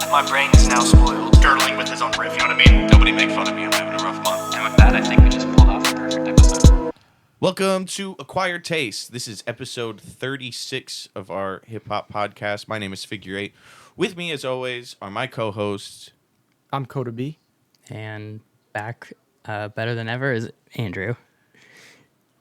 My brain is now spoiled. Girdling with his own riff, you know what I mean? Nobody make fun of me, I'm having a rough month. And with that, I think we just pulled off a perfect episode. Welcome to Acquired Taste. This is episode 36 of our hip-hop podcast. My name is Figure 8. With me, as always, are my co-hosts. I'm Coda B. And back better than ever is Andrew.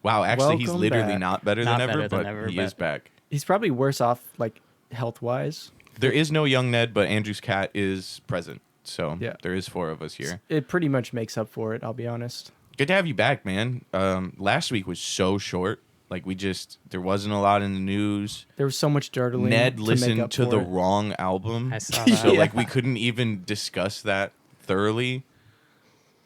Wow, actually, he's Welcome literally back. not better Not than ever, better than but ever, he but- is back. He's probably worse off, like, health-wise. There is no young Ned, but Andrew's cat is present. So Yeah. there is 4 of us here. It pretty much makes up for it, I'll be honest. Good to have you back, man. Last week was so short. Like, there wasn't a lot in the news. There was so much dirtling. Ned to make listened up to for the it. wrong album. I saw So, that. like, we couldn't even discuss that thoroughly.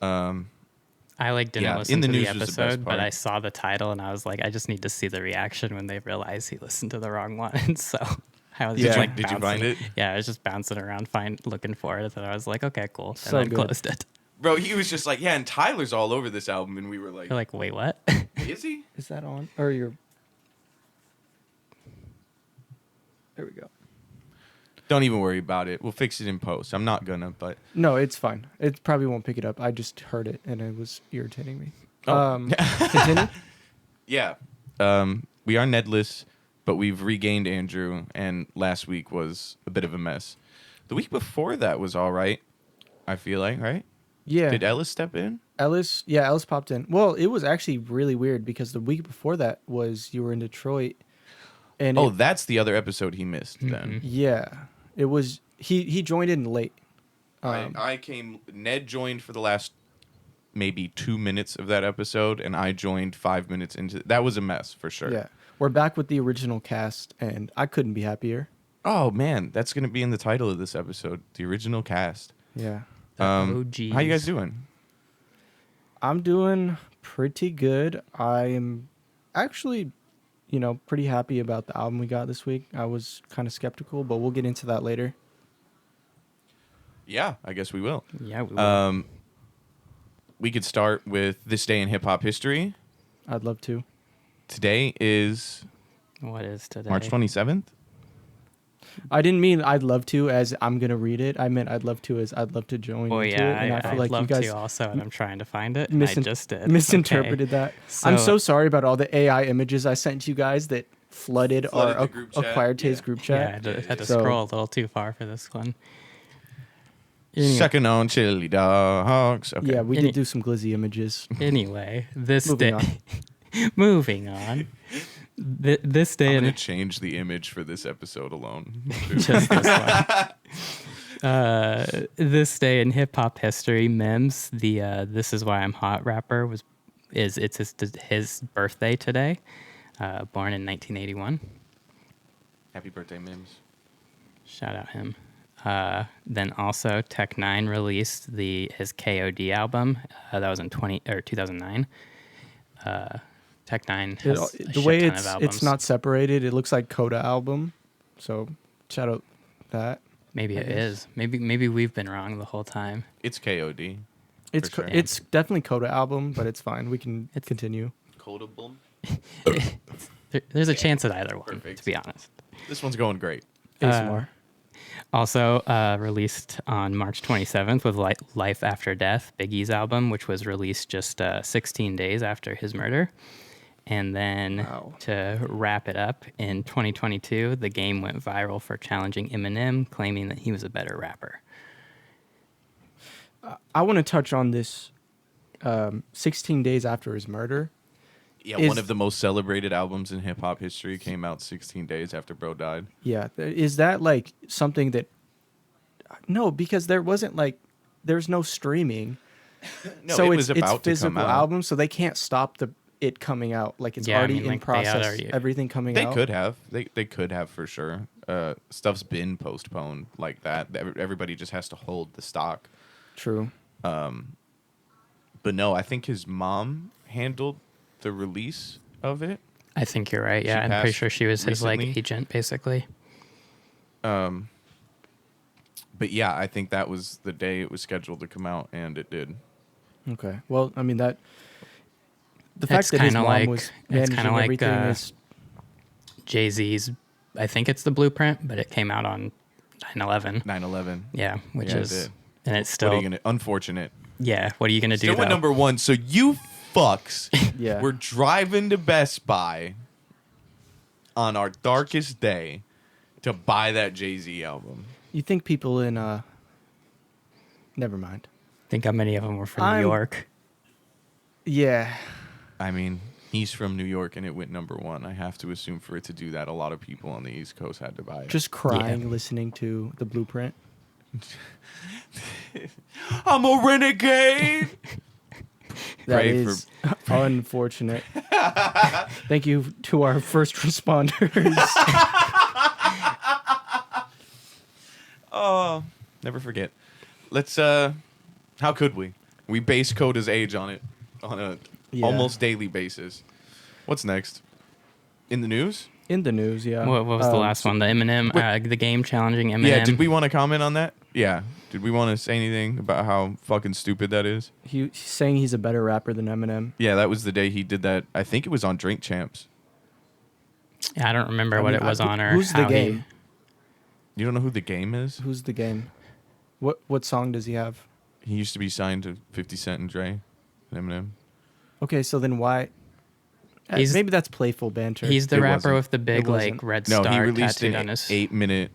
I didn't Yeah, listen in the to the news was the best episode, but part. I saw the title and I was like, I just need to see the reaction when they realize he listened to the wrong one. So I was Did just you- like, did you bouncing- find it? Yeah, I was just bouncing around, looking for it, and I was like, okay, cool, So and then good. closed it. Bro, he was just like, yeah, and Tyler's all over this album. And we were like, You're like, wait, what? is he? Is that on? Or you're... There we go. Don't even worry about it. We'll fix it in post. I'm not gonna, but No, it's fine. It probably won't pick it up. I just heard it, and it was irritating me. Oh. Continue? yeah. We are Nedless, but we've regained Andrew, and last week was a bit of a mess. The week before that was all right, I feel like, right? Yeah. Did Ellis step in? Ellis popped in. Well, it was actually really weird because the week before that was you were in Detroit. And Oh, it- that's the other episode he missed then. yeah. It was... He joined in late. I came, Ned joined for the last maybe 2 minutes of that episode, and I joined 5 minutes into that was a mess for sure. Yeah. We're back with the original cast, and I couldn't be happier. Oh man, that's gonna be in the title of this episode, the original cast. Yeah. OGs. How you guys doing? I'm doing pretty good. I am actually, pretty happy about the album we got this week. I was kind of skeptical, but we'll get into that later. Yeah, I guess we will. Yeah, we will. We could start with this day in hip hop history. I'd love to. Today is What is today? March 27th. I didn't mean I'd love to as I'm going to read it. I meant I'd love to as I'd love to join Oh into yeah, it. And I feel I'd like love you guys to also, and I'm trying to find it. And I just did. misinterpreted Okay. that. I'm So- so sorry about all the AI images I sent you guys that flooded Flooded our the group chat. Acquired Taste Yeah. group Yeah, I chat. had to So- scroll a little too far for this one. Anyway. Second on Chili Dogs. Okay. Yeah, we Any- did do some glizzy images. Anyway, this Moving day. Moving on. This day I'm in gonna change the image for this episode alone. just this one. This day in hip hop history, Mims, the "This Is Why I'm Hot" rapper, it's his birthday today. Born in 1981. Happy birthday, Mims. Shout out him. Then also Tech Nine released his KOD album. That was in 2009. Tech Nine has The way ton of albums. it's not separated, it looks like Coda album. So shout out that. Maybe I it guess. is. Maybe we've been wrong the whole time. It's KOD. It's sure. it's definitely Coda album, but it's fine. We can continue. Codable. There's a chance at either one, Perfect. to be honest. This one's going great. ASMR. Also released on March 27th with Life After Death, Biggie's album, which was released just 16 days after his murder. And then Wow. to wrap it up, in 2022, The Game went viral for challenging Eminem, claiming that he was a better rapper. I want to touch on this 16 days after his murder. Yeah, Is- one of the most celebrated albums in hip hop history came out 16 days after bro died. Yeah. Is that like something that... No, because there wasn't there's no streaming. No, so it was it's about to come physical out. album, so they can't stop it coming out. Like it's Yeah, I already mean, in like, they had process. already- Everything coming They out. could have. They could have for sure. Stuff's been postponed like that. Everybody just has to hold the stock. True. But no, I think his mom handled the release of it. I think you're right. She Yeah, I'm pretty passed sure she was his recently. agent, basically. But yeah, I think that was the day it was scheduled to come out, and it did. Okay. Well, I mean the It's fact that his kinda mom like- was it's managing kinda like, everything is Jay-Z's, I think it's The Blueprint, but it came out on 9/11. 9/11. Yeah, which Yeah, it is did. and it's What still are you gonna? Unfortunate. yeah. What are you gonna do? Still Though? at number one. So you fucks Yeah. were driving to Best Buy on our darkest day to buy that Jay-Z album. You think people in never mind. Think how many of them were from New I'm- York? Yeah. I mean, he's from New York and it went number one. I have to assume for it to do that, a lot of people on the East Coast had to buy it. Just crying listening to the Blueprint. I'm a renegade. That Pray is unfortunate. Thank you to our first responders. Oh, never forget. Let's how could we? We base Coda's age on it on a Yeah. almost daily basis. What's next? In the news? In the news, yeah. What was the last one? The Eminem, the game challenging Eminem. Yeah, did we want to comment on that? Yeah. Did we want to say anything about how fucking stupid that is? He's saying he's a better rapper than Eminem. Yeah, that was the day he did that. I think it was on Drink Champs. I don't remember what it was on or Who's the how game? You don't know who The Game is? Who's the game? What song does he have? He used to be signed to 50 Cent and Dre and Eminem. Okay, so then why? He's- Maybe that's playful banter. He's the It rapper wasn't. with the big It wasn't. like red No, star he released tattooed an on his. 8-minute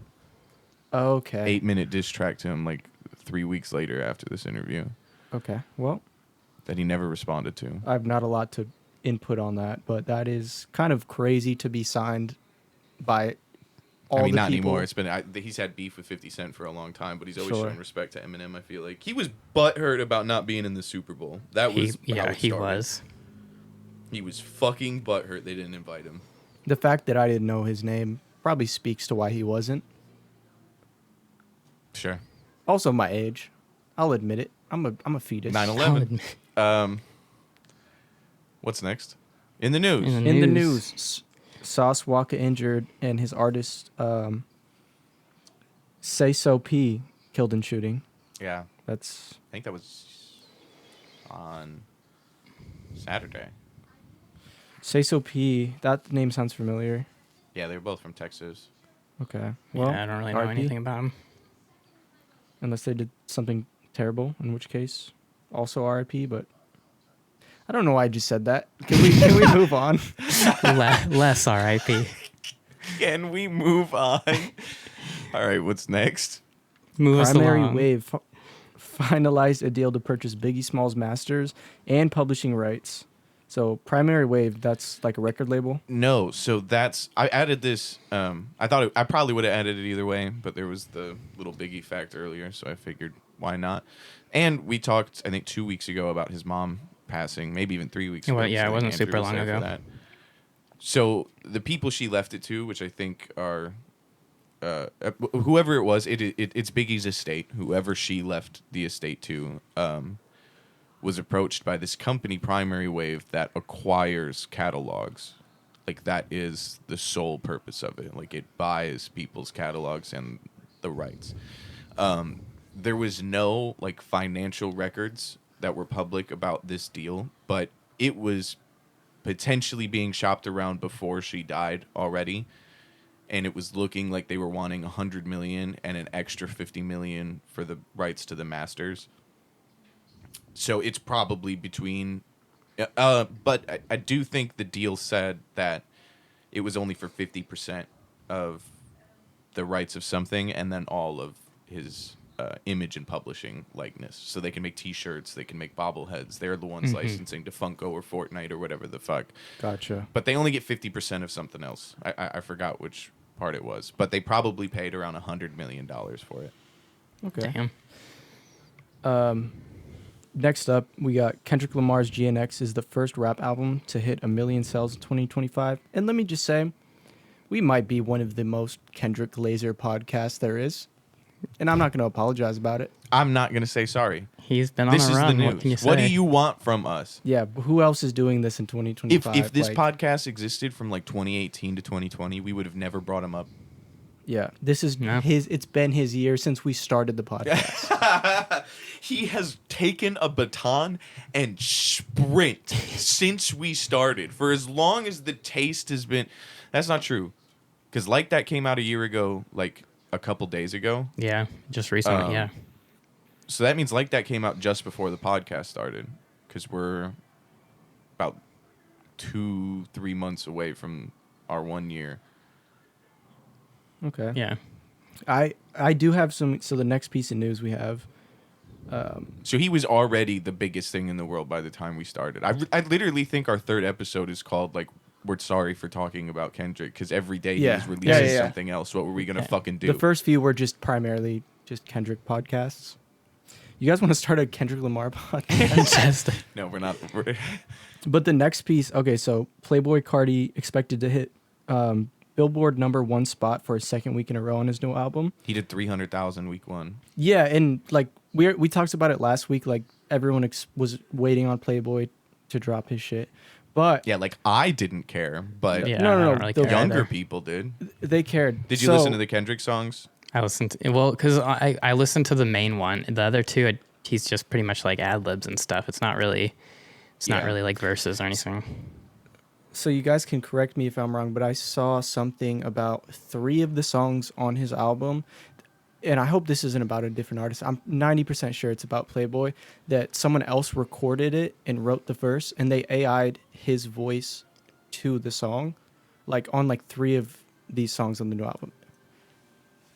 okay. 8-minute diss track to him like 3 weeks later after this interview Okay. Well, that he never responded to. I have not a lot to input on that, but that is kind of crazy to be signed by all I mean, the not people. anymore. It's been he's had beef with 50 Cent for a long time, but he's always Sure. shown respect to Eminem. I feel like he was butthurt about not being in the Super Bowl. That was how it he started. was. He was fucking butthurt. They didn't invite him. The fact that I didn't know his name probably speaks to why he wasn't. Sure. Also, my age. I'll admit it. I'm a fetus. 9/11. What's next? In the news. In the news, Sauce Walka injured and his artist Say So P killed in shooting. Yeah. That's I think that was on Saturday. Say So P. That name sounds familiar. Yeah, they were both from Texas. Okay. Well, Yeah, I don't really know RP, anything about him. unless they did something terrible, in which case also RIP. But I don't know why I just said that. Can we move on? Less R.I.P. Can we move on? All right, what's next? Move us Primary along. Wave finalized a deal to purchase Biggie Smalls masters and publishing rights. So Primary Wave, that's like a record label. No, so that's I added this. I thought I probably would have added it either way, but there was the little Biggie fact earlier, so I figured why not. And we talked, I think, 2 weeks ago about his mom passing, maybe even 3 weeks ago. Well, yeah, so it I think wasn't Andrew super was long there for ago. that. So the people she left it to, which I think are whoever it was, it's Biggie's estate. Whoever she left the estate to, was approached by this company, Primary Wave, that acquires catalogs. Like, that is the sole purpose of it. Like, it buys people's catalogs and the rights. There was no, like, financial records that were public about this deal, but it was potentially being shopped around before she died already. And it was looking like they were wanting $100 million and an extra $50 million for the rights to the masters. So it's probably between, but I do think the deal said that it was only for 50% of the rights of something, and then all of his image and publishing likeness. So they can make T-shirts, they can make bobbleheads. They're the ones licensing to Funko or Fortnite or whatever the fuck. Gotcha. But they only get 50% of something else. I forgot which part it was, but they probably paid around $100 million for it. Okay. Damn. Next up, we got Kendrick Lamar's GNX is the first rap album to hit 1 million sales in 2025. And let me just say, we might be one of the most Kendrick laser podcasts there is. And I'm not going to apologize about it. I'm not going to say sorry. He's been This on a is run. the What news. can you say? What do you want from us? Yeah, but who else is doing this in 2025? If this Like, podcast existed from like 2018 to 2020, we would have never brought him up. Yeah, this is No. it's been his year since we started the podcast. He has taken a baton and sprint since we started. For as long as the taste has been... That's not true. Because Like That came out a year ago, like a couple days ago. Yeah, just recently. Um, Yeah. So that means Like That came out just before the podcast started, because we're about 2-3 months away from our 1 year. Okay. Yeah. I do have some. So the next piece of news we have. So he was already the biggest thing in the world by the time we started. I literally think our third episode is called like "We're sorry for talking about Kendrick," because every day Yeah. he's releasing Yeah. something else. What were we gonna Okay. fucking do? The first few were just primarily just Kendrick podcasts. You guys want to start a Kendrick Lamar podcast? Just No, we're not. But the next piece, okay, so Playboy Cardi expected to hit Billboard #1 spot for a second week in a row on his new album. He did 300,000 week one. Yeah, and like we talked about it last week. Like everyone was waiting on Playboy to drop his shit, but Yeah, like I didn't care, but yeah. No, I no, don't no, really the care younger either. people did. they cared. Did you So- listen to the Kendrick songs? I listened to because I listened to the main one. The other two, he's just pretty much like ad-libs and stuff. It's not really like verses or anything. So you guys can correct me if I'm wrong, but I saw something about 3 of the songs on his album, and I hope this isn't about a different artist. I'm 90% sure it's about Playboy, that someone else recorded it and wrote the verse, and they AI'd his voice to the song, like on like 3 of these songs on the new album.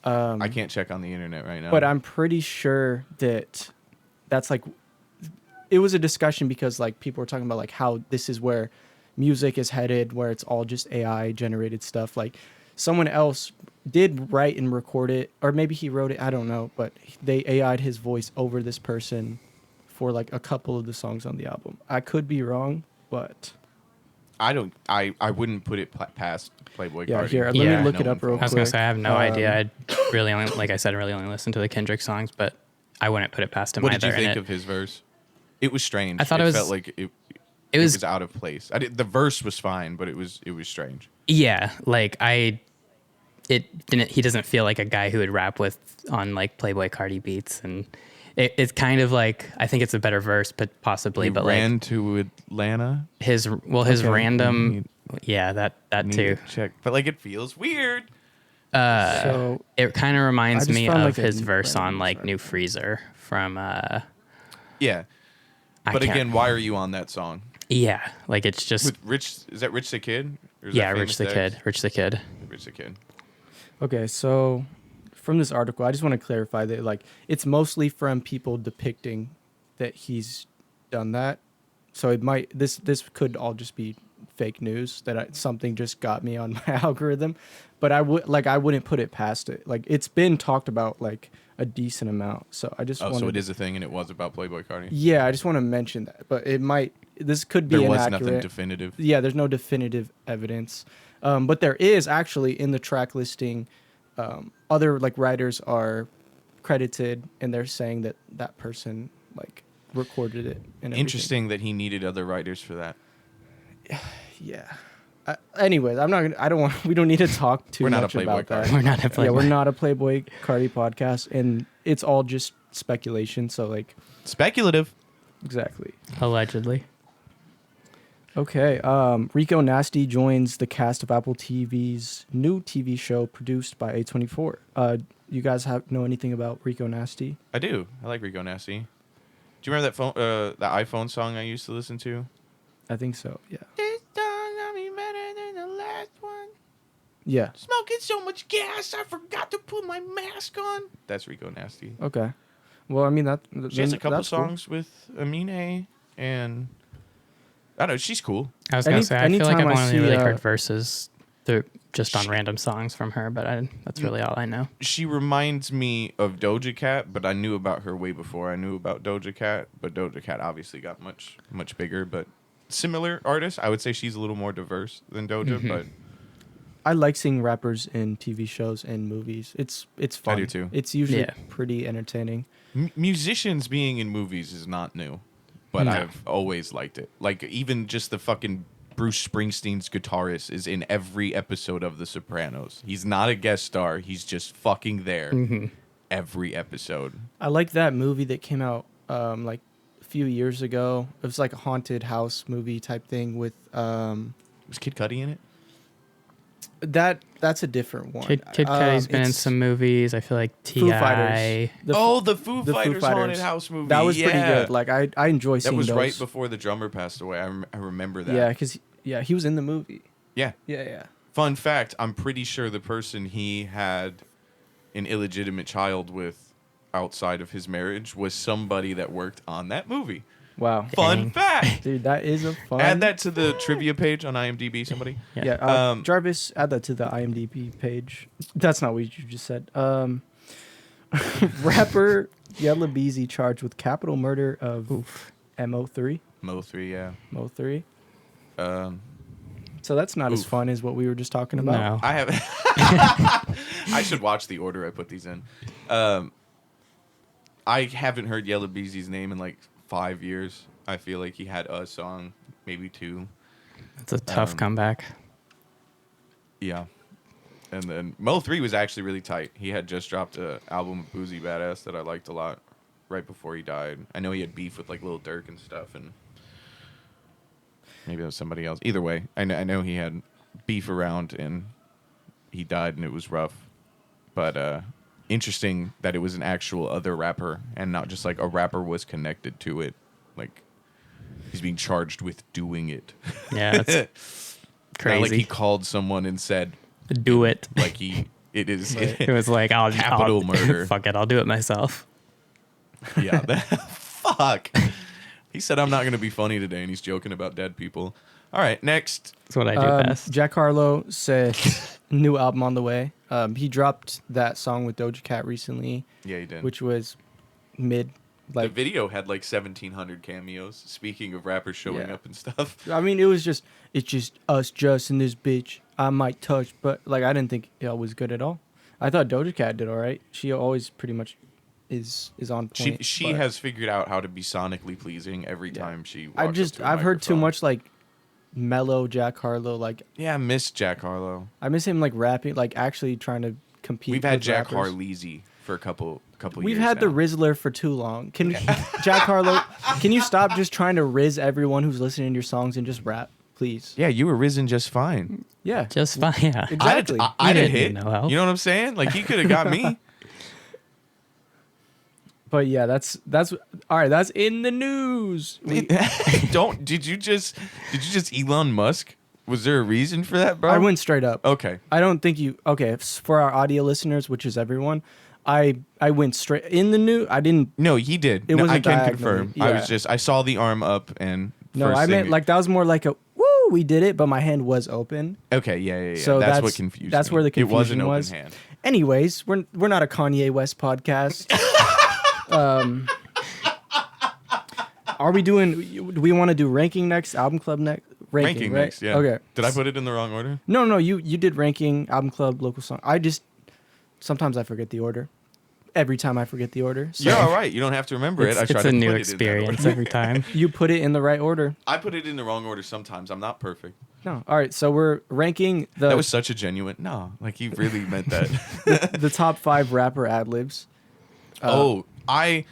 I can't check on the internet right now. But I'm pretty sure that that's like, it was a discussion because like people were talking about like how this is where music is headed, where it's all just AI generated stuff. Like someone else did write and record it, or maybe he wrote it, I don't know, but they AI'd his voice over this person for like a couple of the songs on the album. I could be wrong, but I wouldn't put it past Playboy yeah, Cardi. here, let Yeah. me look it No up real info. I was quick. gonna say I have no idea. I really only, like I said, I really only listen to the Kendrick songs, but I wouldn't put it past him What either. did you think and of his verse? It was strange. I thought it was- felt like it it was out of place. The verse was fine, but it was strange. yeah, like he doesn't feel like a guy who would rap with on like Playboy Cardi beats, and it's kind of like I think it's a better verse, but possibly, He but ran like to Atlanta. his Okay. random, yeah, that Need too. to check, but like it feels weird. So It kind of I reminds just me found, of like, a his verse on random like chart. New Freezer from Yeah, I but can't- again, why are you on that song? yeah, like it's just With Rich, is that Rich the Kid? Or is yeah, that Rich the Famous Kid, Dex? Rich the Kid. Rich the Kid. okay, so from this article, I just want to clarify that like it's mostly from people depicting that he's done that. So it might this could all just be fake news that something just got me on my algorithm, but I wouldn't put it past it. Like it's been talked about like a decent amount. So I just Oh, wanted, so it is a thing, and it was about Playboy Cardi. Yeah, I just want to mention that, but this could be There was inaccurate. nothing definitive. Yeah, there's no definitive evidence, but there is actually in the track listing. Other like writers are credited, and they're saying that that person like recorded it. And everything. Interesting that he needed other writers for that. Yeah. Anyways, I'm not gonna. I don't want. We don't need to talk too We're not a much Playboy about that. Cardi. We're not a Yeah, Playboy. we're not a Playboy Cardi podcast, and it's all just speculation. So like, Speculative. exactly. Allegedly. Okay. Rico Nasty joins the cast of Apple TV's new TV show produced by A24. You guys know anything about Rico Nasty? I do. I like Rico Nasty. Do you remember that iPhone song I used to listen to? I think so. Yeah. This song got me better than the last one. Yeah. Smoking so much gas, I forgot to put my mask on. That's Rico Nasty. Okay. Well, I mean that. She has a then couple that's cool. songs with Amine, and I don't know. She's cool. I was gonna Any- say I feel like anytime I've I only see, really uh, heard verses just on random songs from her, but that's really all I know. She reminds me of Doja Cat, but I knew about her way before I knew about Doja Cat. But Doja Cat obviously got much bigger. But similar artists, I would say she's a little more diverse than Doja. Mhm. But I like seeing rappers in TV shows and movies. It's fun. do too. It's usually Yeah. pretty entertaining. musicians being in movies is not new, but No. I've always liked it. Like even just the fucking Bruce Springsteen's guitarist is in every episode of The Sopranos. He's not a guest star. He's just fucking there every episode. I like that movie that came out like a few years ago. It was like a haunted house movie type thing with Was Kid Cudi in it? That's a different one. Kid Cudi's been in It's some movies. I feel like Foo T.I. Fighters. The Foo the Foo Fighters haunted Fighters. house movie. That was pretty Yeah. good. Like I enjoy That seeing was those. right before the drummer passed away. I remember that. Yeah, because he was in the movie. Yeah. Yeah. Fun fact, I'm pretty sure the person he had an illegitimate child with outside of his marriage was somebody that worked on that movie. Wow. Fun Dang. fact. Dude, that is a fun. Add that to the trivia page on IMDb, somebody. Yeah, Jarvis, add that to the IMDb page. That's not what you just said. Rapper Yella Beezy charged with capital murder of Mo3. Mo3, yeah. Mo3. Um, So that's not as Oof. fun as what we were just talking about. No. I have. I should watch the order I put these in. I haven't heard Yella Beezy's name in like 5 years. I feel like he had a song, maybe 2. It's a tough comeback. Yeah. And then Mo3 was actually really tight. He had just dropped an album of Boozy Badass that I liked a lot right before he died. I know he had beef with like Lil Durk and stuff, and maybe that was somebody else. Either way, I know he had beef around and he died and it was rough. But interesting that it was an actual other rapper and not just like a rapper was connected to it. Like he's being charged with doing it. Yeah, it's Not like he crazy. called someone and said Do it. like it is It was like, Capital murder. Fuck it, I'll do it myself. Yeah. Fuck. He said I'm not going to be funny today and he's joking about dead people. All right, next. That's what I do best. Jack Harlow said new album on the way. He dropped that song with Doja Cat recently, Yeah, he did. which was mid. the Like, video had like 1,700 cameos. Speaking of rappers showing Yeah. up and stuff. I mean, it's just us just in this bitch. I might touch, but like I didn't think it was good at all. I thought Doja Cat did all right. She always pretty much is on point. She but has figured out how to be sonically pleasing every time she walks up to a I've heard too microphone. much like mellow Jack Harlow. Like Yeah, I miss Jack Harlow. I miss him like rapping, like actually trying to compete. We've had with Jack rappers. Harleezy for a couple We've years had now. the Rizzler for too long. Can Jack Harlow? Can you stop just trying to rizz everyone who's listening to your songs and just rap, please? Yeah, you were risen just fine. Yeah, Just fine, yeah. Exactly. I'd You have didn't hit. need no help. You know what I'm saying? Like he could have got me. but yeah, that's all right. That's in the news. Did you just Elon Musk? Was there a reason for that, bro? I went straight up. Okay. I don't think you. Okay, for our audio listeners, which is everyone, I went straight in the news. I didn't. No, he did. It No, wasn't I can diagonally, confirm. I yeah. was I saw the arm up and No, first I thing meant like that was more like a woo. We did it, but my hand was open. Okay, yeah. So that's what confused That's me. where the It was an confusion was. open hand. Anyways, we're not a Kanye West podcast. Are we doing? Do we want to do ranking next? Album club next? Ranking right? next, yeah. Okay. Did I put it in the wrong order? No, you did ranking, album club, local song. Sometimes I forget the order. Every time I forget the order. So You're all right. You don't have to remember it. I It's tried a to new put it in that order. experience every time. you put it in the right order. I put it in the wrong order sometimes. I'm not perfect. No. All right. So we're ranking the That was such a genuine. No, like he really meant that. the top 5 rapper ad-libs. I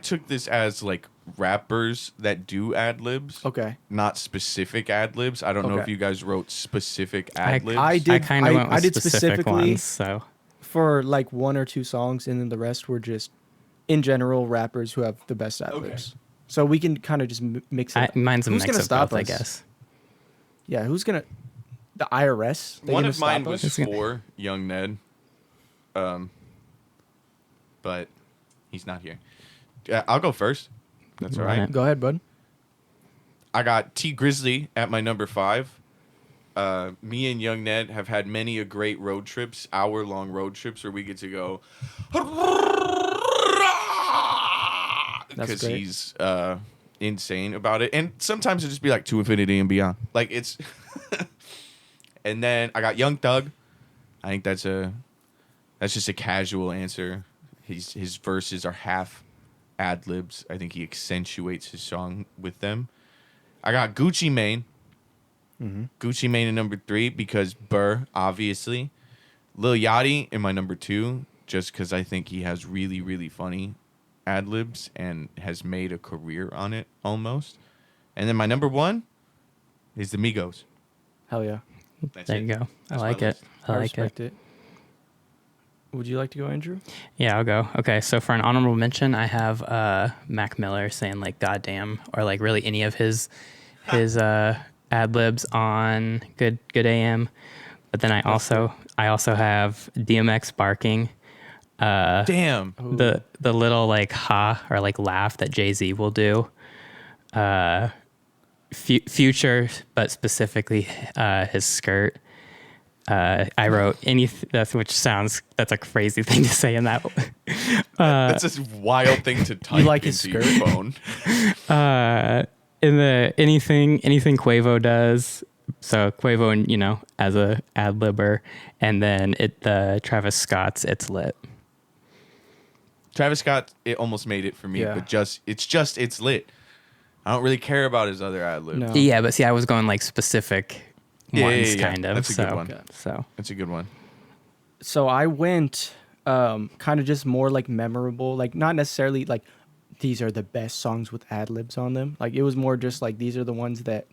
took this as like rappers that do ad libs. Okay. Not specific ad libs. I don't know if Okay. you guys wrote specific ad libs. I did- I kind of went with I did specific specifically- ones, so For like 1 or 2 songs, and then the rest were just, in general, rappers who have the best ad-libs. Okay. So we can kind of just mix it. mine's a Who's mix gonna of stop both, I us? guess. Yeah, who's gonna? The IRS. They One gonna of mine stop was us? for Young Ned, but he's not here. I'll go first. That's all Run right. it. Go ahead, bud. I got T Grizzly at my number 5. Me and Young Ned have had many a great road trips, hour-long road trips where we get to go because great. he's insane about it, and sometimes it just be like to infinity and beyond. Like it's, and then I got Young Thug. I think that's just a casual answer. His verses are half ad libs. I think he accentuates his song with them. I got Gucci Mane. Gucci Mane in number 3 because Burr, obviously. Lil Yachty in my number 2 just because I think he has really, really funny ad libs and has made a career on it almost. And then my number 1 is the Migos. Hell yeah. That's There it. you go. That's I my like it. list. I like respect it. it. Would you like to go, Andrew? Yeah, I'll go. Okay, so for an honorable mention, I have Mac Miller saying like "goddamn" or like really any of his ad-libs on Good AM. But then I also have DMX barking. Damn. The little like ha or like laugh that Jay-Z will do. Future, but specifically his skirt. I wrote that's a crazy thing to say in that. That's a wild thing to type like into his your skirt? phone. In the anything Quavo does. So Quavo, and as a ad libber, and then the Travis Scott's "It's Lit." Travis Scott, it almost made it for me, Yeah. but it's lit. I don't really care about his other ad libs. No. Yeah, but see, I was going like specific ones, kind of. That's a so, good one. So That's a good one. So I went kind of just more like memorable, like not necessarily like these are the best songs with ad libs on them. Like it was more just like these are the ones that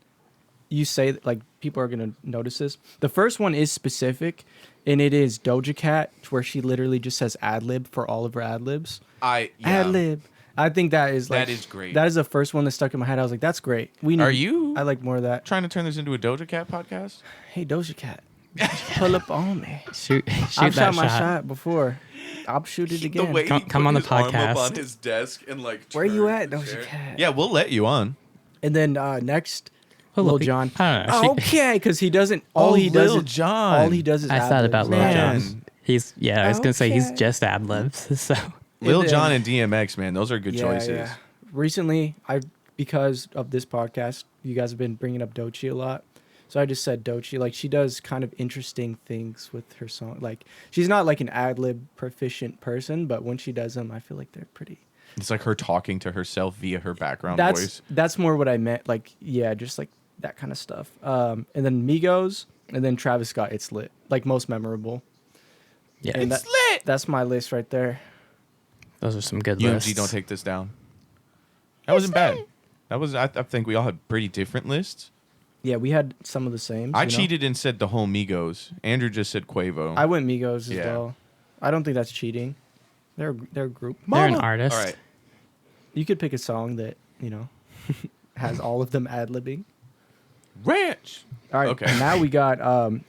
you say that, like people are gonna notice this. The first one is specific, and it is Doja Cat, where she literally just says ad lib for all of her ad libs. Ad lib. I think that is like That is great. That is the first one that stuck in my head. I was like, that's great. Are you I like more of that. trying to turn this into a Doja Cat podcast? Hey Doja Cat, pull up on me. shoot I've that shot my shot before. I'll shoot it again. The way Come- he come put on the his arm up podcast. on his desk and like. Where you turned at, the Doja chair. Cat? Yeah, we'll let you on. And then next, Well, Lil look, Jon. I don't know. Okay, because he doesn't. All he does Lil is Jon. All he does is. I thought about Lil Man. Jon. I was gonna say he's Okay. just ad libs. So Lil then- Jon and DMX, man, those are good choices. Recently, because of this podcast, you guys have been bringing up Doechii a lot. So I just said Doechii. Like she does kind of interesting things with her song. Like she's not like an ad lib proficient person, but when she does them, I feel like they're pretty. It's like her talking to herself via her background That's voice. that's more what I meant. Like yeah, just like that kind of stuff. And then Migos, and then Travis Scott. It's lit. Like most memorable. yeah, And It's that- lit. That's my list right there. those are some good UMG, lists. don't take this down. That wasn't bad. That was. I think we all had pretty different lists. Yeah, we had some of the same. I cheated and said the whole Migos. Andrew just said Quavo. I went Migos as Yeah. well. I don't think that's cheating. They're a group. They're an artist. All right. You could pick a song that has all of them ad libbing. Ranch. All right. Okay. Now we got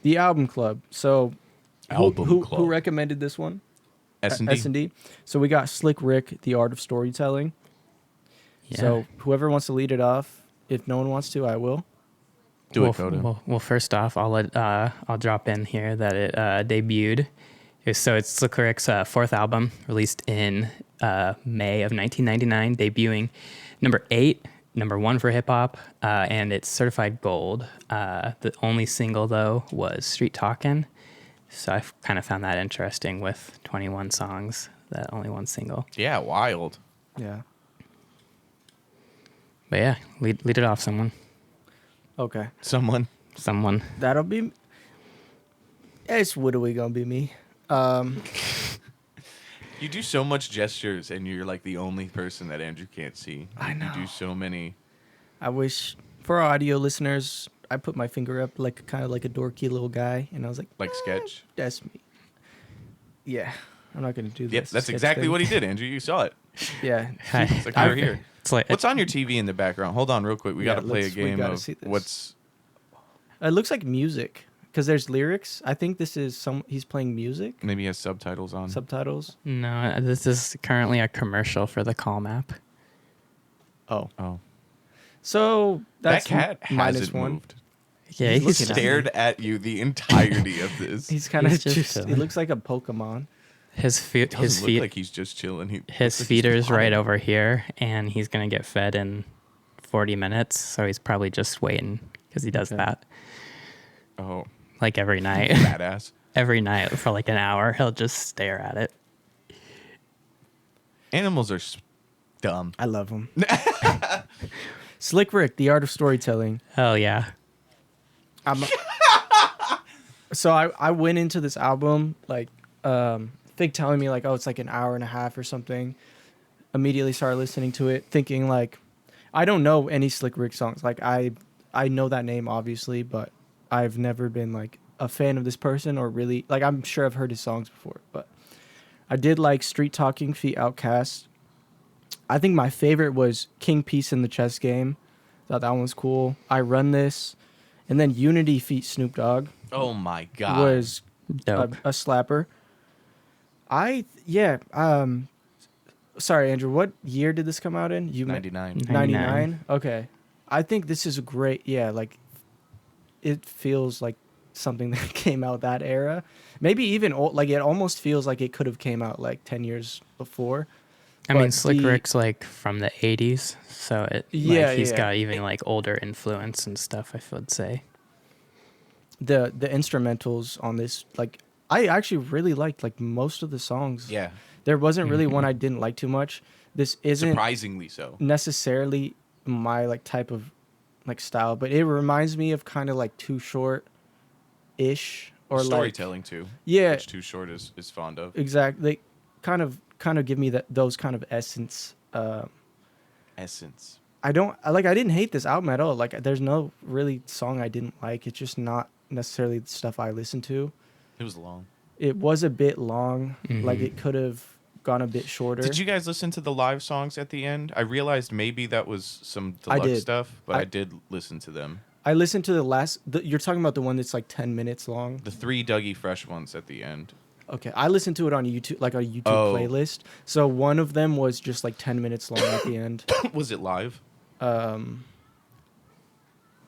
the album club. So Album who Club. recommended this one? S&D. S&D. So we got Slick Rick, The Art of Storytelling. Yeah. So whoever wants to lead it off, if no one wants to, I will. Do it, Coda. Well, first off, I'll drop in here that it debuted. It's Slick Rick's fourth album, released in May of 1999, debuting number 8, number 1 for hip hop, and it's certified gold. The only single though was Street Talkin', so I kind of found that interesting with 21 songs, that only one single. Yeah, wild. Yeah. But yeah, lead it off, someone. Okay. Someone. That'll be. It's literally gonna be me. You do so much gestures, and you're like the only person that Andrew can't see. I know. You do so many. I wish for our audio listeners, I put my finger up like kind of like a dorky little guy, and I was like, Sketch. "That's me." Yeah, I'm not gonna do this. Yep, that's sketch exactly thing. what he did, Andrew. You saw it. Yeah. It's like you're here. It's like What's on your TV in the background? Hold on, real quick. We Yeah, got to play a we game gotta of see this. what's. It looks like music because there's lyrics. I think this is he's playing music, Maybe he has subtitles on. subtitles. no, this is currently a commercial for the Calm app. Oh, Oh, so that's that cat minus hasn't one. moved. Yeah, He's He looking at stared at you the entirety of this. He's kind of He's just just. He chilling. looks like a Pokemon. His feet, Doesn't his look feet, like he's just chilling. his looks like he's feeder's right plotting. over here, and he's gonna get fed in 40 minutes. So he's probably just waiting because he does Okay. that Oh, like every night. badass. Every night for like an hour, he'll just stare at it. Animals are dumb. I love him. Slick Rick, The Art of Storytelling. Hell yeah. So I went into this album like Fig telling me like, oh, it's like an hour and a half or something. Immediately started listening to it, thinking like, I don't know any Slick Rick songs. Like I know that name obviously, but I've never been like a fan of this person or really like I'm sure I've heard his songs before, but I did like Street Talking feat. Outkast. I think my favorite was King Peace in the Chess Game. Thought that one was cool. I Run This, and then Unity feat. Snoop Dogg Oh my god. was Dope. a slapper. Sorry, Andrew. What year did this come out in? 99. 99. Okay. I think this is a great. Yeah, like it feels like something that came out that era. Maybe even old, like it almost feels like it could have came out like 10 years before. I mean, But Slick Rick's like from the 80s, so he's yeah. got even like older influence and stuff, I would say. The instrumentals on this, like I actually really liked like most of the songs. Yeah. There wasn't really one I didn't like too much. This isn't Surprisingly so. necessarily my like type of like style, but it reminds me of kind of like Too Short ish or like Storytelling too. Yeah. Which Too Short is fond of. exactly kind of give me those kind of essence. Essence. I didn't hate this album at all. Like there's no really song I didn't like. It's just not necessarily the stuff I listen to. It was long. It was a bit long. Like it could have gone a bit shorter. Did you guys listen to the live songs at the end? I realized maybe that was some I deluxe did. stuff, but I did listen to them. I listened to the last. You're talking about the one that's like 10 minutes long. The 3 Dougie Fresh ones at the end. Okay, I listened to it on YouTube, like a YouTube Oh. playlist. So one of them was just like 10 minutes long at the end. Was it live?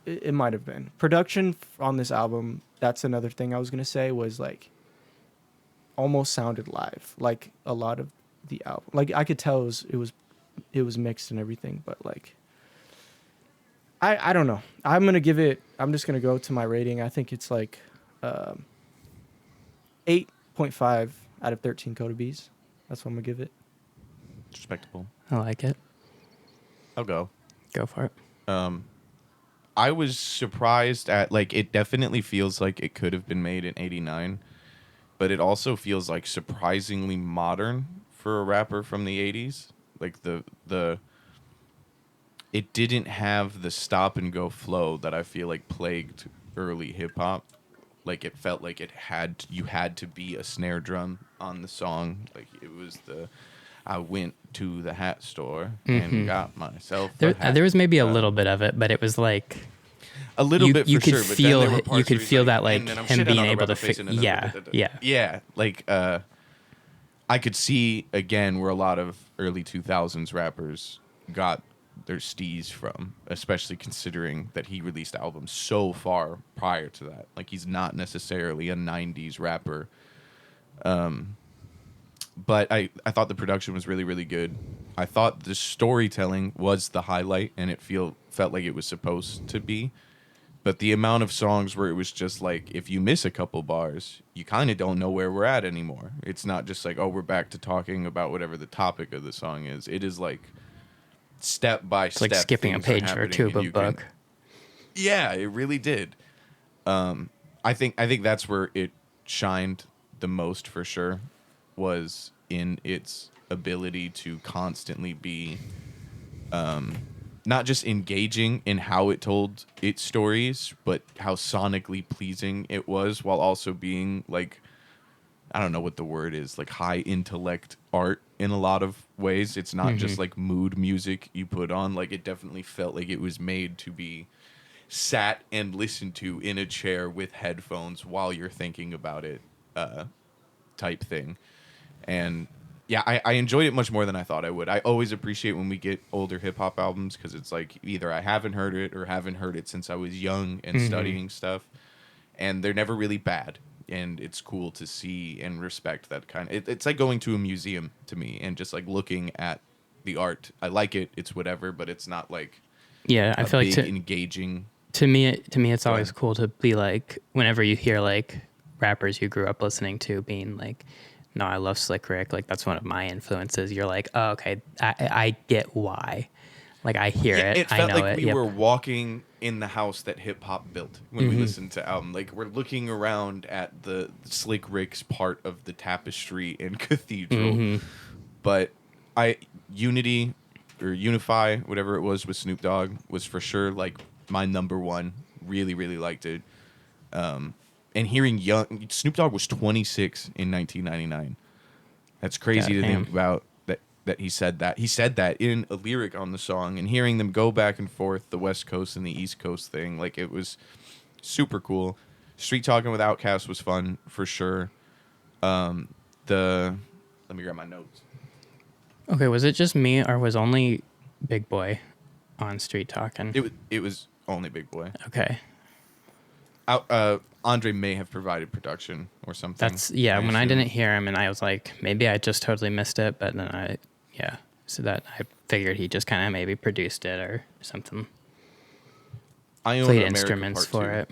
It might have been. Production on this album, that's another thing I was going to say, was like almost sounded live. Like a lot of the album. Like I could tell it was mixed and everything, but like I don't know. I'm just going to go to my rating. I think it's like 8.5 out of 13 Coda Bs. That's what I'm going to give it. Respectable. I like it. I'll go. Go for it. I was surprised at, like, it definitely feels like it could have been made in 89, but it also feels like surprisingly modern for a rapper from the 80s. Like it didn't have the stop and go flow that I feel like plagued early hip hop. Like it felt like you had to be a snare drum on the song. Like it was I went to the hat store and got myself a hat. There was maybe a little bit of it, but it was like a little bit for you could sure. But feel then there were parts you could where he's feel that like "And then I'm him shitting being on a able to rapper face and then yeah. Like I could see again where a lot of early 2000s rappers got their steez from, especially considering that he released albums so far prior to that. Like he's not necessarily a 90s rapper. But I thought the production was really, really good. I thought the storytelling was the highlight, and it felt like it was supposed to be. But the amount of songs where it was just like, if you miss a couple bars, you kind of don't know where we're at anymore. It's not just like, oh, we're back to talking about whatever the topic of the song is. It is like step by step. It's like skipping a things are page or happening, two of and a you can- book. Yeah, it really did. I think that's where it shined the most for sure, was in its ability to constantly be not just engaging in how it told its stories, but how sonically pleasing it was, while also being like, I don't know what the word is, like high intellect art in a lot of ways. It's not just like mood music you put on. Like it definitely felt like it was made to be sat and listened to in a chair with headphones while you're thinking about it, type thing. And yeah, I enjoyed it much more than I thought I would. I always appreciate when we get older hip hop albums, because it's like either I haven't heard it or haven't heard it since I was young and studying stuff, and they're never really bad. And it's cool to see and respect that kind of. It's like going to a museum to me and just like looking at the art. I like it. It's whatever, but it's not like I feel like engaging. To me, it's always ahead. cool to be like, whenever you hear like rappers you grew up listening to being like, no, I love Slick Rick. Like that's one of my influences. You're like, oh, okay, I get why. Like I hear it. It I felt know like it. we Yep. were walking in the house that hip hop built when we listened to album. Like we're looking around at the Slick Rick's part of the tapestry in Cathedral. But Unity or Unify, whatever it was with Snoop Dogg, was for sure like my number one. Really, really liked it. And hearing young Snoop Dogg was 26 in 1999. That's crazy to think about. That he said that. He said that in a lyric on the song, and hearing them go back and forth, the West Coast and the East Coast thing, like it was super cool. Street Talking with Outkast was fun for sure. Let me grab my notes. Okay, was it just me or was only Big Boy on Street Talking? It was only Big Boy. Okay. Andre may have provided production or something. That's when I didn't hear him and I was like, maybe I just totally missed it, but then so that I figured he just kind of maybe produced it or something. I own Played America instruments Part for 2 it.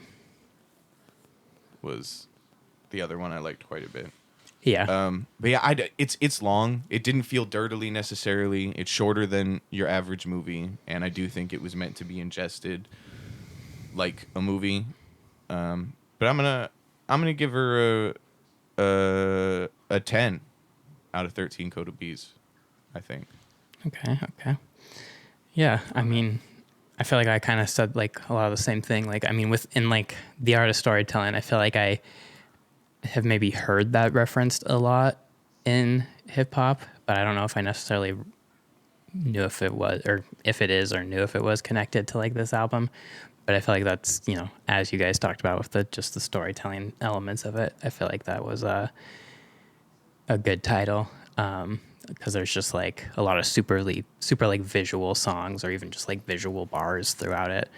Was the other one I liked quite a bit. Yeah. But yeah, it's long. It didn't feel dirtily necessarily. It's shorter than your average movie, and I do think it was meant to be ingested like a movie. But I'm gonna give her a 10 out of 13 Coda B's, I think. Okay. Yeah, I mean, I feel like I kind of said like a lot of the same thing. Like, I mean, within like the art of storytelling, I feel like I have maybe heard that referenced a lot in hip hop, but I don't know if I necessarily knew if it was, or if it is, or knew if it was connected to like this album. But I feel like that's, as you guys talked about with the storytelling elements of it, I feel like that was a good title. Because there's just like a lot of super like visual songs or even just like visual bars throughout it,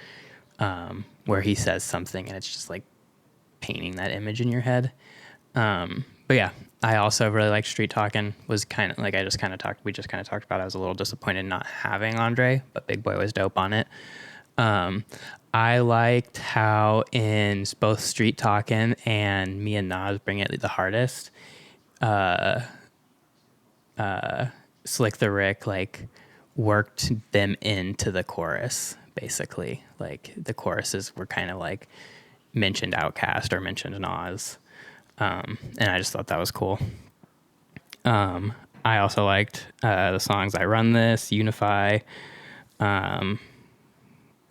where he says something and it's just like painting that image in your head. But yeah, I also really liked Street Talking. Was kind of like we just kind of talked about. I was a little disappointed not having Andre, but Big Boy was dope on it. I liked how in both Street Talking and Me and Nas Bring It the Hardest, Slick the Rick like worked them into the chorus, basically. Like the choruses were kind of like mentioned Outkast or mentioned Nas. And I just thought that was cool. I also liked the songs I Run This, Unify,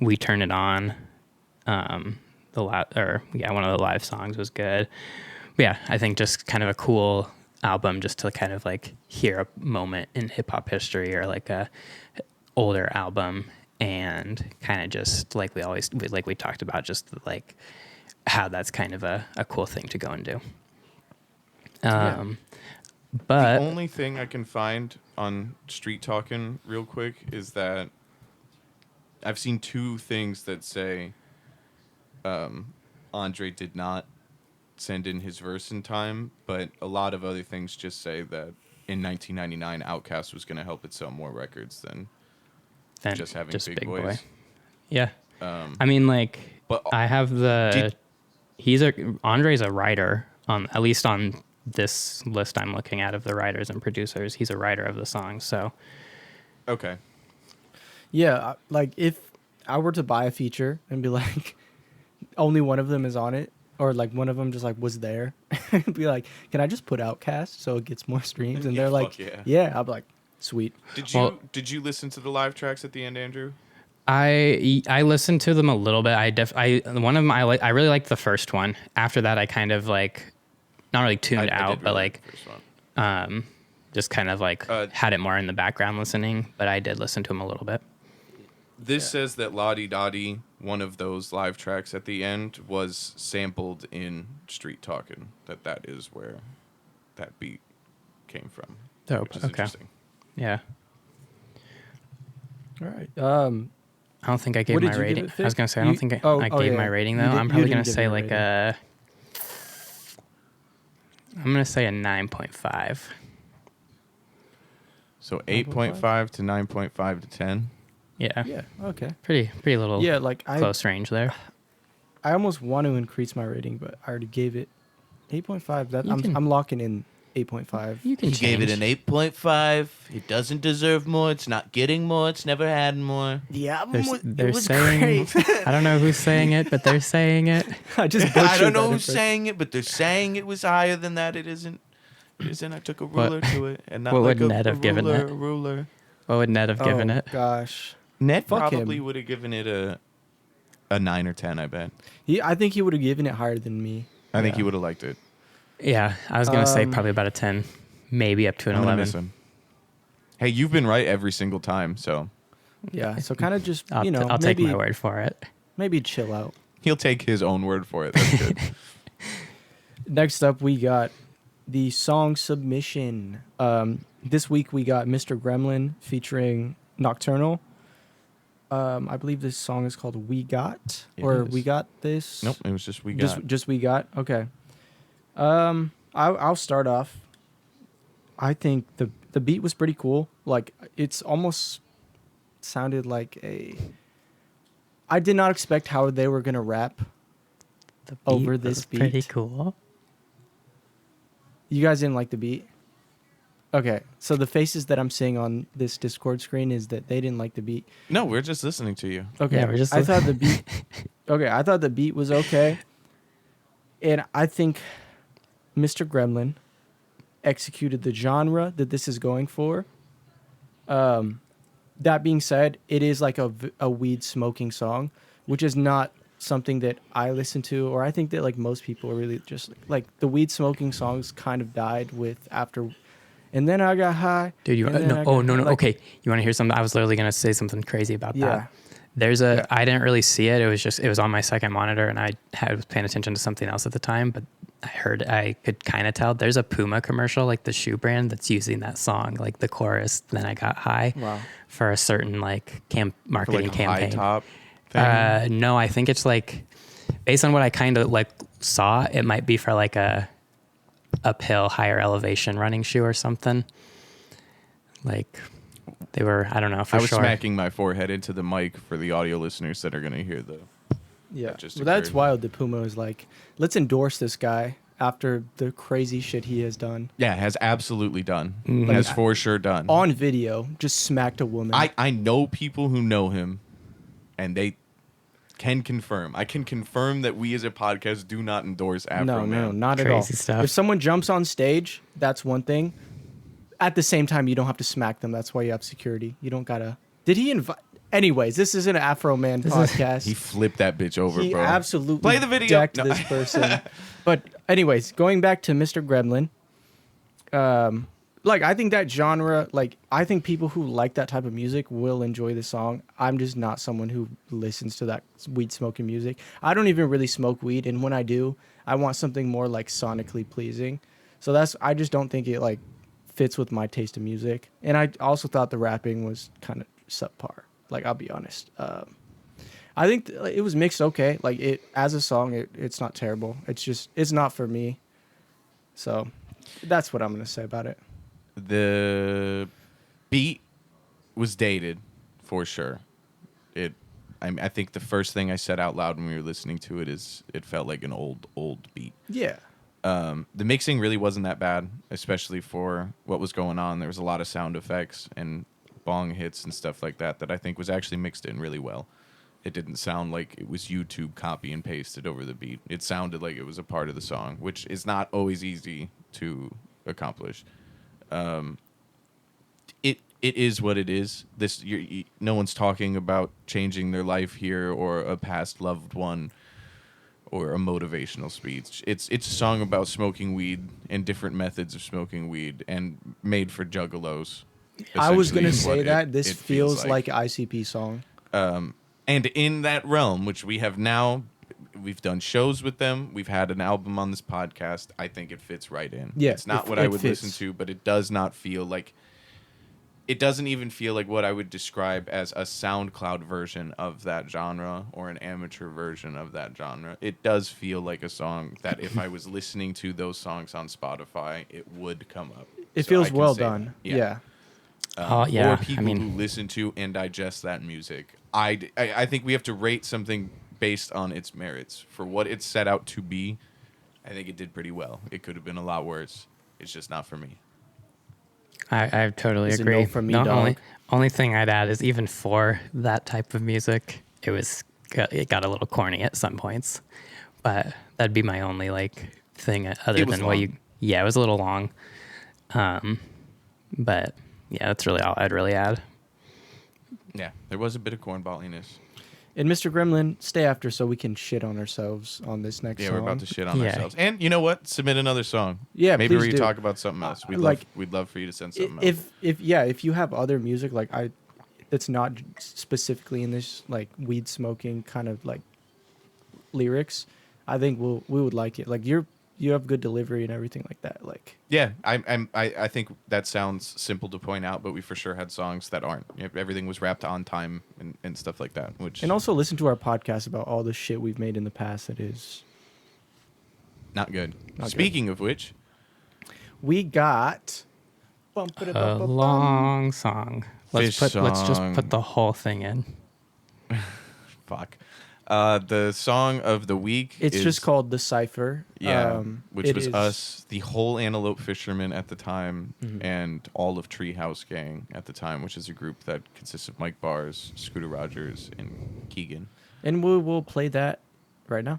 We Turn It On. One of the live songs was good. But yeah, I think just kind of a cool album just to kind of like hear a moment in hip hop history or like a older album and kind of just like we talked about, just like how that's kind of a cool thing to go and do. But the only thing I can find on Street Talking real quick is that I've seen two things that say Andre did not send in his verse in time, but a lot of other things just say that in 1999 Outkast was going to help it sell more records than just having Big Boys. Boy. Yeah. I mean, like, but I have Andre's a writer at least on this list I'm looking at of the writers and producers. He's a writer of the song, so. Okay. Yeah, like if I were to buy a feature and be like, only one of them is on it, or like one of them just like was there, be like, can I just put Outkast so it gets more streams? And they're like, yeah. I'll be like, sweet. Did you listen to the live tracks at the end, Andrew? I listened to them a little bit. I really liked the first one. After that, I kind of like not really tuned out, but like just kind of like had it more in the background listening. But I did listen to them a little bit. This says that Lottie Dottie, one of those live tracks at the end, was sampled in Street Talking. That is where that beat came from. Dope. Which is okay. Interesting. Yeah. All right. I don't think I gave my rating. I was gonna say I don't think I gave my rating though. I'm probably gonna say like I'm gonna say a 9.5. So 8.5 to 9.5 to 10. Yeah. Yeah. Okay. Pretty little. Yeah, like close range there. I almost want to increase my rating, but I already gave it 8.5. I'm locking in 8.5. You can He gave it an 8.5. It doesn't deserve more. It's not getting more. It's never had more. The album They're was saying, great. I don't know who's saying it, but they're saying it. I just I don't know butchered who's that saying it, but they're saying it was higher than that. It isn't. It isn't. I took a ruler to it, and not what like would Ned have given it? A ruler. What would Ned have given it? Gosh. Ned Fuck probably him. would have given it a A 9 or 10, I bet. I think he would have given it higher than me. I think Yeah. he would have liked it. Yeah, I was gonna say probably about a 10, maybe up to an I'm gonna 11. miss him. Hey, you've been right every single time, so Yeah, so kind of just, I'll maybe, take my word for it. maybe chill out. he'll take his own word for it. That's good. Next up, we got the song submission. This week we got Mr. Gremlin featuring Nocturnal. I believe this song is called "We Got" It or is. "We Got This." Nope, it was just we got. Just "We Got." Okay. I'll start off. I think the beat was pretty cool. Like it's almost sounded like a. I did not expect how they were gonna rap. The Over beat this was pretty beat. cool. You guys didn't like the beat? Okay, so the faces that I'm seeing on this Discord screen is that they didn't like the beat. No, we're just listening to you. Okay, Yeah, we're just I thought the beat. Okay, I thought the beat was okay, and I think Mr. Gremlin executed the genre that this is going for. That being said, it is like a weed smoking song, which is not something that I listen to, or I think that like most people are really just like the weed smoking songs kind of died with after. And then I got high. Dude, you and then no, I oh got no high. no Like, okay. You want to hear something? I was literally gonna say something crazy about Yeah. that. There's a I didn't really see it. It was on my second monitor, and I was paying attention to something else at the time. But I could kind of tell. There's a Puma commercial, like the shoe brand, that's using that song, like the chorus. Then I got high Wow. for a certain like For marketing like a high campaign. top thing. No, I think it's like based on what I kind of like saw, it might be for like a uphill, higher elevation running shoe or something. Like they were, I don't know for I was sure. smacking my forehead into the mic for the audio listeners that are going to hear the. Yeah, That just well, that's occurred. wild. That Puma is like, let's endorse this guy after the crazy shit he has done Yeah, has absolutely done. Mhm. Has for sure done. on video. Just smacked a woman. I know people who know him, and they can confirm. I can confirm that we as a podcast do not endorse Afro no, Man. not at all. Crazy stuff. If someone jumps on stage, that's one thing. At the same time, you don't have to smack them. That's why you have security. You don't gotta. Did he invite? Anyways, this is an Afro Man podcast. He flipped that bitch over, He bro. absolutely Play the video. decked No. this person. But anyways, going back to Mr. Gremlin, like I think that genre, like I think people who like that type of music will enjoy the song. I'm just not someone who listens to that weed smoking music. I don't even really smoke weed, and when I do, I want something more like sonically pleasing. So I just don't think it like fits with my taste of music. And I also thought the rapping was kind of subpar. Like I'll be honest. I think it was mixed okay. Like it as a song, it's not terrible. It's not for me. So that's what I'm gonna say about it. The beat was dated for sure. I think the first thing I said out loud when we were listening to it is it felt like an old beat. Yeah. The mixing really wasn't that bad, especially for what was going on. There was a lot of sound effects and bong hits and stuff like that I think was actually mixed in really well. It didn't sound like it was YouTube copy and pasted over the beat. It sounded like it was a part of the song, which is not always easy to accomplish. It is what it is. No one's talking about changing their life here or a past loved one or a motivational speech. It's a song about smoking weed and different methods of smoking weed and made for juggalos. I was essentially, gonna is what say that this it feels feels like an ICP song. And in that realm, which we've done shows with them. We've had an album on this podcast. I think it fits right in. Yeah, It's not it- what I it would fits. listen to, but it does not feel like... It doesn't even feel like what I would describe as a SoundCloud version of that genre or an amateur version of that genre. It does feel like a song that if I was listening to those songs on Spotify, it would come up. It So feels I can well say done. that. Yeah. Yeah, Or people I mean, who listen to and digest that music. I think we have to rate something based on its merits. For what it set out to be, I think it did pretty well. It could have been a lot worse. It's just not for me. I totally It's a agree. no from me, The dog. only thing I'd add is even for that type of music, it got a little corny at some points, but that'd be my only like thing other It was than what long. yeah, it was a little long. But yeah, that's really all I'd really add. Yeah, there was a bit of cornballiness. And Mr. Gremlin, stay after so we can shit on ourselves on this next Yeah, song. we're about to shit on Yeah. ourselves. And you know what? Submit another song. Yeah, maybe please we do. talk about something else. We'd love for you to send something else. If you have other music that's not specifically in this like weed smoking kind of like lyrics, I think we would like it. Like you have good delivery and everything like that. Like Yeah, I think that sounds simple to point out, but we for sure had songs that aren't. Everything was wrapped on time and stuff like that. and also listen to our podcast about all the shit we've made in the past that is not good. Not Speaking of which, we got A long song. Let's Fish just song. put the whole thing in. fuck. The song of the week. It's is, just called The Cipher. Yeah, which it was is- us, the whole Antelope Fishermen at the time, Mm-hmm. and all of Treehouse Gang at the time, which is a group that consists of Mike Bars, Scooter Rogers, and Keegan. And we will play that right now.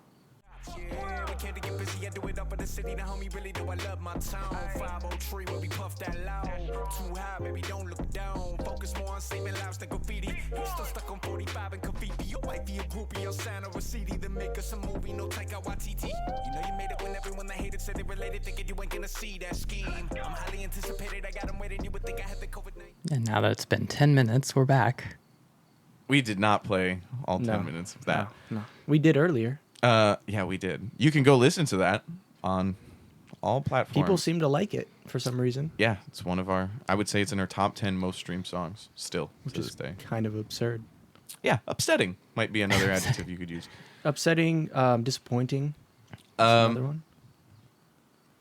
Yeah, we came to get busy, I do it up in the city. The homie really know I love my town. 503 when we puff that loud. Too high, baby, don't look down. Focus more on saving lives than graffiti. You still stuck on 45 and Kavipi. Your wife be a groupie, your sign or a CD. Then make us a movie, no Taika Waititi. You know you made it when everyone that hated said they related, thinking you ain't gonna see that scheme. I'm highly anticipated, I got them waiting. You would think I had the COVID-19. And now that it's been 10 minutes, we're back. We did not play all 10 No. minutes of that. No, we did earlier. Yeah, we did. You can go listen to that on all platforms. People seem to like it for some reason, Yeah, it's one of our. I would say it's in our top 10 most streamed songs still which to is this day. kind of absurd. Yeah, upsetting might be another adjective you could use. Upsetting, disappointing. Another one.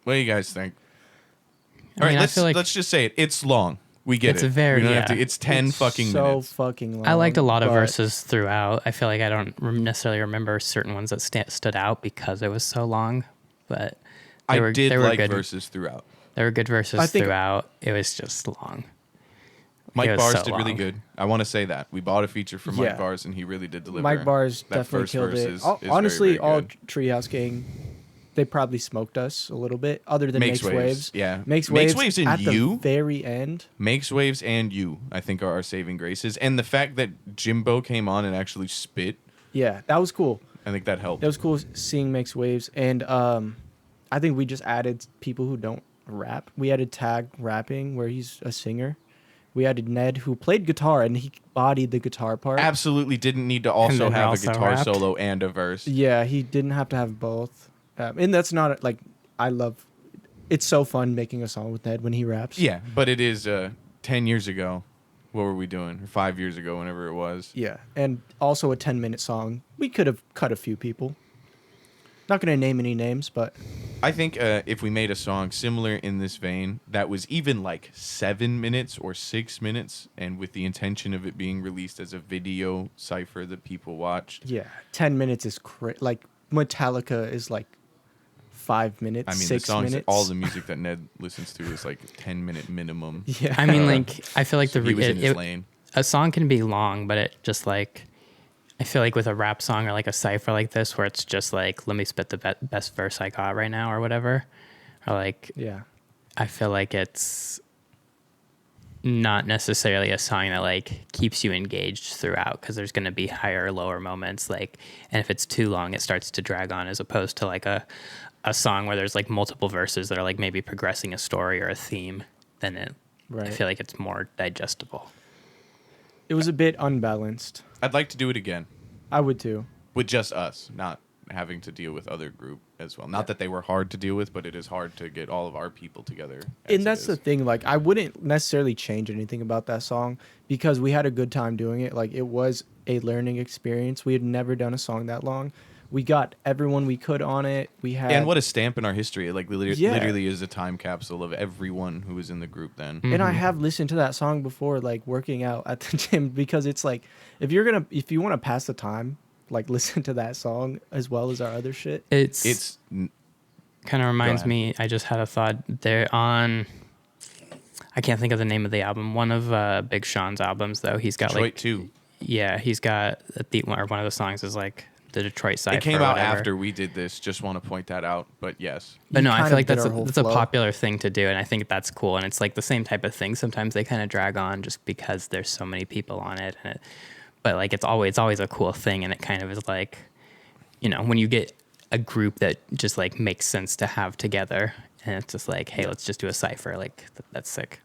What do you guys think? I All right, mean, I feel like let's just say it. It's long. We get It's it. a very- We don't have yeah. to- it's 10 It's fucking so minutes. fucking long. I liked a lot of but verses throughout. I feel like I don't necessarily remember certain ones that stood out because it was so long, but I did they were like good. verses throughout. There were good verses I think- throughout. It was just long. Mike was Bars so did really long. good. I want to say that. We bought a feature from Yeah. Mike Bars, and he really did deliver. Mike Bars That definitely first killed verse it. is Al- very, Honestly, very all good. Treehouse Gang, they probably smoked us a little bit. Other than Makes Makes Waves, Waves, yeah. Makes Makes Waves, Waves and at You? the very end. Makes Waves and You, I think, are our saving graces. And the fact that Jimbo came on and actually spit, Yeah, that was cool. I think that helped. That was cool seeing Makes Waves, and I think we just added people who don't rap. We added Tag rapping, where he's a singer. We added Ned, who played guitar, and he bodied the guitar part. Absolutely didn't need to also then have a also guitar rapped. solo and a verse. Yeah, he didn't have to have both. And that's not like I love. It's so fun making a song with Ned when he raps. Yeah, but it is 10 years ago. What were we doing? Or 5 years ago, whenever it was. Yeah, and also a 10-minute song. We could have cut a few people. Not gonna name any names, but I think if we made a song similar in this vein that was even like 7 minutes or 6 minutes, and with the intention of it being released as a video cipher that people watched, yeah, 10 minutes is like Metallica is like 5 minutes. I mean, the 6 songs, minutes. all the music that Ned listens to is like 10-minute minimum. Yeah, I mean, like, I feel like So he was in his lane. a song can be long, but it just like, I feel like with a rap song or like a cipher like this, where it's just like, let me spit the best verse I got right now or whatever, or like, yeah. I feel like it's not necessarily a song that like keeps you engaged throughout, because there's going to be higher or lower moments, like, and if it's too long, it starts to drag on, as opposed to like a song where there's like multiple verses that are like maybe progressing a story or a theme. Then I Right. feel like it's more digestible. It was a bit unbalanced. I'd like to do it again I would too. with just us, not having to deal with other group as well. Not that they were hard to deal with, but it is hard to get all of our people together. as And it that's the is. thing. Like, I wouldn't necessarily change anything about that song because we had a good time doing it. Like, it was a learning experience. We had never done a song that long. We got everyone we could on it. We had And what a stamp in our history. Like, Yeah. literally is a time capsule of everyone who was in the group then. And I have listened to that song before, like working out at the gym, because it's like if you want to pass the time, like listen to that song as well as our other shit. It's kind of reminds ahead. me, I just had a thought. They're on, I can't think of the name of the album. One of Big Sean's albums, though. He's got Detroit like, too. yeah, he's got one of the songs is like the Detroit Cypher. It came or out whatever. after we did this. Just want to point that out. But yes, But You no, I kind feel of like did that's our whole that's a flow. popular thing to do, and I think that's cool. And it's like the same type of thing. Sometimes they kind of drag on just because there's so many people on it. but like it's always a cool thing, and it kind of is like, you know, when you get a group that just like makes sense to have together, and it's just like, hey, let's just do a cipher. Like that's sick.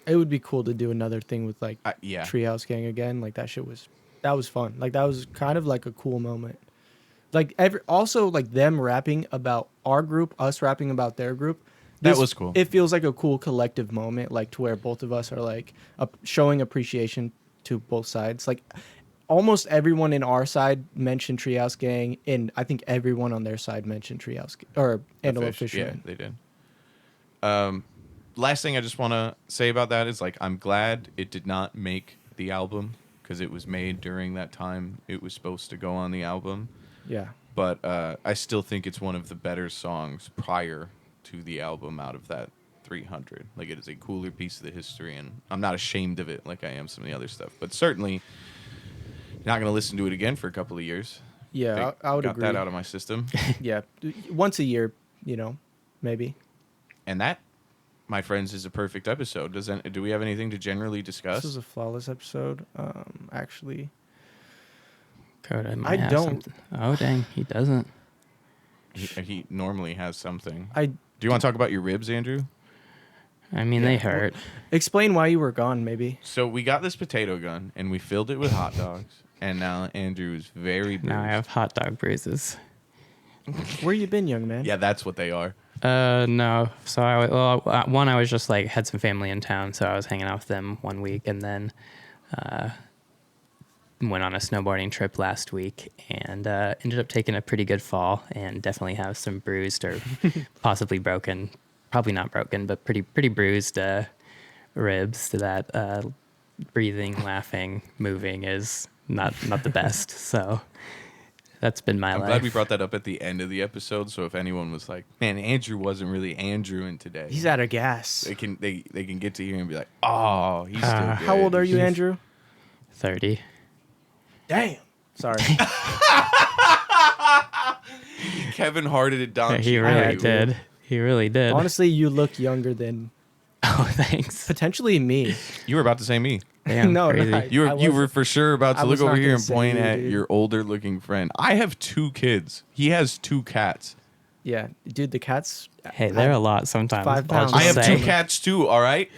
It would be cool to do another thing with like Yeah. Treehouse Gang again. Like that was fun. Like that was kind of like a cool moment. Like also like them rapping about our group, us rapping about their group. That was cool. It feels like a cool collective moment, like to where both of us are like showing appreciation to both sides. Like almost everyone in our side mentioned Treehouse Gang, and I think everyone on their side mentioned Treehouse or Antelope Fisherman. Yeah, they did. Last thing I just want to say about that is like I'm glad it did not make the album because it was made during that time it was supposed to go on the album. Yeah. But I still think it's one of the better songs prior to the album out of that 300. Like it is a cooler piece of the history, and I'm not ashamed of it like I am some of the other stuff. But certainly not going to listen to it again for a couple of years. Yeah, I would got agree. that out of my system. Yeah, once a year, you know, maybe. And that, my friends, is a perfect episode. Do we have anything to generally discuss? This was a flawless episode. Actually, Coda I might have don't. something. Oh dang, he doesn't. He normally has something. I Do you want to talk about your ribs, Andrew? I mean, they hurt. explain why you were gone. Maybe So we got this potato gun, and we filled it with hot dogs. And now Andrew is very bruised. Now I have hot dog bruises. where you been, young man? Yeah, that's what they are. No. So I was just like had some family in town, so I was hanging out with them 1 week, and then went on a snowboarding trip last week, and ended up taking a pretty good fall, and definitely have some bruised or possibly broken, probably not broken, but pretty bruised ribs. That breathing, laughing, moving is not the best. So that's been my I'm life. glad we brought that up at the end of the episode. So if anyone was like, "Man, Andrew wasn't really Andrewing today," He's out of gas. they can get to here and be like, "Oh, he's still good." How old are you, Andrew? 30. Damn. Sorry. Kevin hearted it down. He really did. He really did. Honestly, you look younger than Oh, thanks. potentially me. You were about to say me. Damn, No, crazy. not- You I were wasn't. for sure about I to was look over not here gonna and say point you, at dude. your older looking friend. I have 2 kids. He has 2 cats. Yeah, dude, the cats. Hey, they're a lot sometimes. 5 I'll pounds. just I have say. 2 cats too. All right.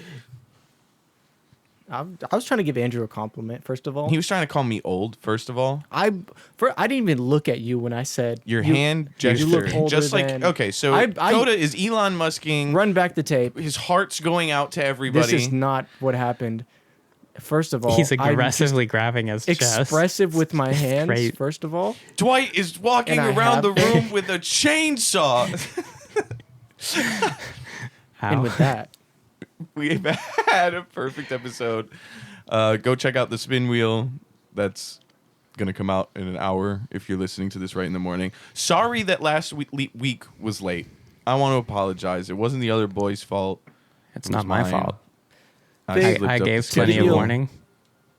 I was trying to give Andrew a compliment. First of all, He was trying to call me old. First of all, I didn't even look at you when I said your you- hand you gesture, look older just like than- okay. So I- Coda is Elon Musking. Run back the tape. His heart's going out to everybody. This is not what happened. First of all, He's I'm aggressively grabbing his just chest. expressive with my hands. Great. First of all, Dwight is walking And I around the have- room with a chainsaw. and Ow. with that, We've had a perfect episode. Go check out the spin wheel. That's gonna come out in an hour if you're listening to this right in the morning. Sorry that last week was late. I want to apologize. It wasn't the other boy's fault. It's It was not my mine. fault. Big- slipped I up gave the plenty of schedule. warning.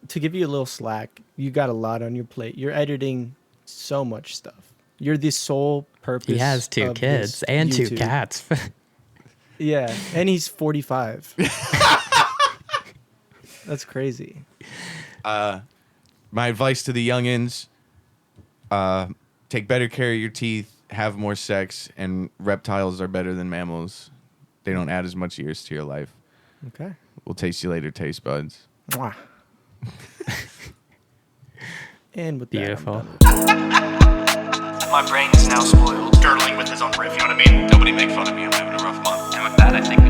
to give you a little slack, you got a lot on your plate. You're editing so much stuff. You're the sole purpose. He has 2 of kids this and 2 YouTube. cats. Yeah, and he's 45. That's crazy. My advice to the youngins: take better care of your teeth, have more sex, and reptiles are better than mammals. They don't add as much years to your life. Okay. We'll taste you later, taste buds. Mwah. And with that, I'm Beautiful. done. My brain is now spoiled. Girdling with his own riff, you know what I mean? Nobody make fun of me, I'm having a rough month. And with that, I think we